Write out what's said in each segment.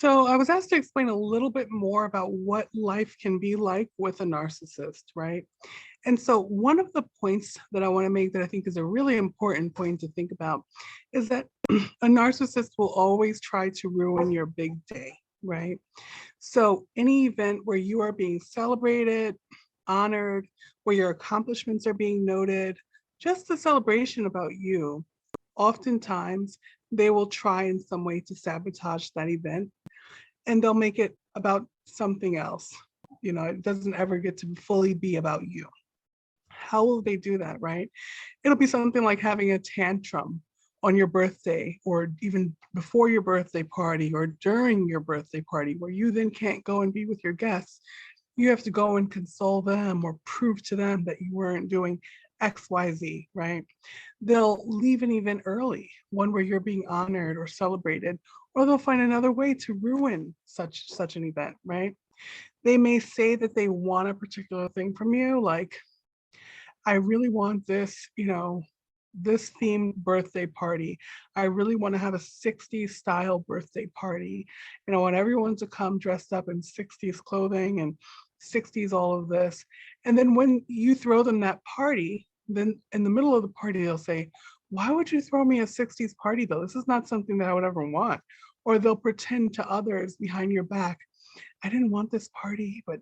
So I was asked to explain a little bit more about what life can be like with a narcissist, right? And so one of the points that I want to make that I think is a really important point to think about is that a narcissist will always try to ruin your big day, right? So any event where you are being celebrated, honored, where your accomplishments are being noted, just a celebration about you, oftentimes they will try in some way to sabotage that event and they'll make it about something else. It doesn't ever get to fully be about you. How will they do that, right? It'll be something like having a tantrum on your birthday or even before your birthday party or during your birthday party where you then can't go and be with your guests. You have to go and console them or prove to them that you weren't doing XYZ, right? They'll leave an event early, one where you're being honored or celebrated, or they'll find another way to ruin such an event, right? They may say that they want a particular thing from you, like, I really want this, this themed birthday party. I really want to have a 60s style birthday party. I want everyone to come dressed up in 60s clothing and 60s all of this. And then when you throw them that party, then in the middle of the party, they'll say, why would you throw me a 60s party though? This is not something that I would ever want. Or they'll pretend to others behind your back, I didn't want this party, but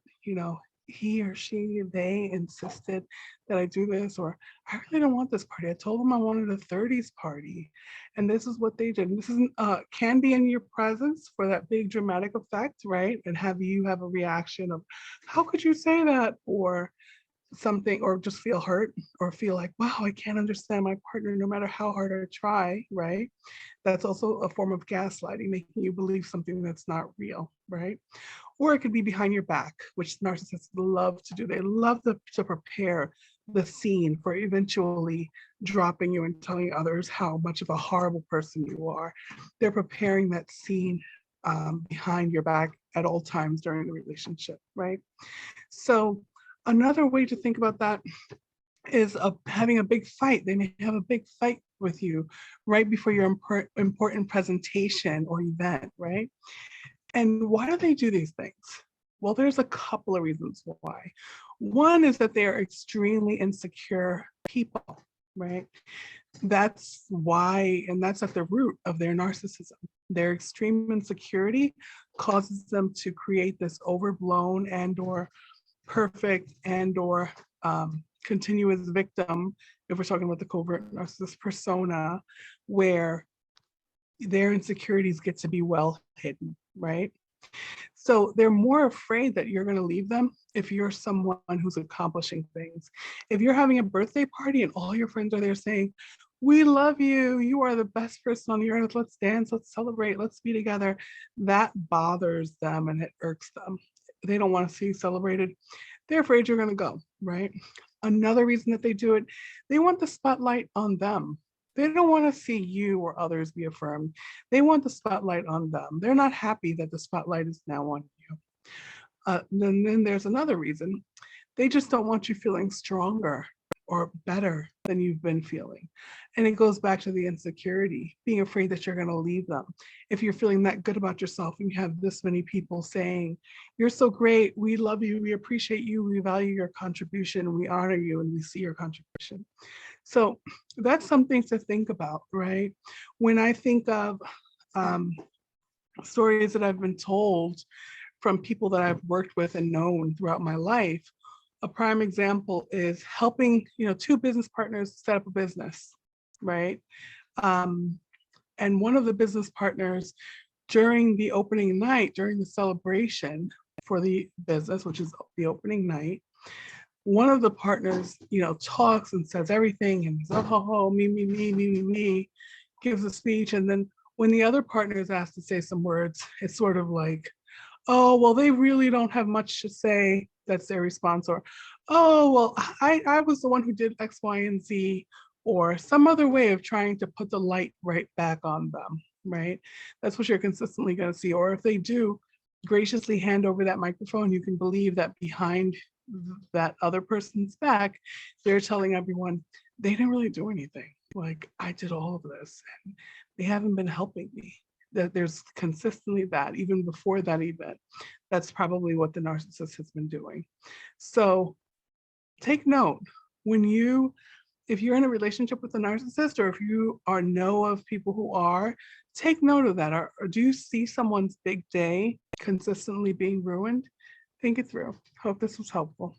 he or she, they insisted that I do this, or I really don't want this party. I told them I wanted a 30s party, and this is what they did. And this isn't can be in your presence for that big dramatic effect, right? And have you have a reaction of, how could you say that, or something, or just feel hurt or feel like, wow, I can't understand my partner no matter how hard I try, right? That's also a form of gaslighting, making you believe something that's not real, right? Or it could be behind your back, which narcissists love to do. They love to prepare the scene for eventually dropping you and telling others how much of a horrible person you are. They're preparing that scene behind your back at all times during the relationship, right? So another way to think about that is having a big fight. They may have a big fight with you right before your important presentation or event, right? And why do they do these things? Well, there's a couple of reasons why. One is that they are extremely insecure people, right? That's why, and that's at the root of their narcissism. Their extreme insecurity causes them to create this overblown and or perfect and or continuous victim, if we're talking about the covert narcissist persona, where their insecurities get to be well hidden, right? So they're more afraid that you're going to leave them if you're someone who's accomplishing things. If you're having a birthday party and all your friends are there saying, we love you, you are the best person on the earth, let's dance, let's celebrate, let's be together, that bothers them and it irks them. They don't want to see you celebrated. They're afraid you're going to go, right? Another reason that they do it, they want the spotlight on them. They don't want to see you or others be affirmed. They want the spotlight on them. They're not happy that the spotlight is now on you. Then there's another reason. They just don't want you feeling stronger or better than you've been feeling. And it goes back to the insecurity, being afraid that you're going to leave them. If you're feeling that good about yourself and you have this many people saying, you're so great, we love you, we appreciate you, we value your contribution, we honor you, and we see your contribution. So that's something to think about, right? When I think of stories that I've been told from people that I've worked with and known throughout my life, a prime example is helping, two business partners set up a business, right? And one of the business partners during the opening night, during the celebration for the business, which is the opening night, one of the partners, talks and says everything and says, oh, me, gives a speech. And then when the other partner is asked to say some words, it's sort of like, oh, well, they really don't have much to say. That's their response. Or, oh, well, I was the one who did X, Y, and Z, or some other way of trying to put the light right back on them, right? That's what you're consistently going to see. Or if they do graciously hand over that microphone, you can believe that behind that other person's back, they're telling everyone, they didn't really do anything. Like, I did all of this and they haven't been helping me. that there's consistently that even before that event. That's probably what the narcissist has been doing. So take note when you, if you're in a relationship with a narcissist, or if you are know of people who are, take note of that. Or do you see someone's big day consistently being ruined? Think it through. Hope this was helpful.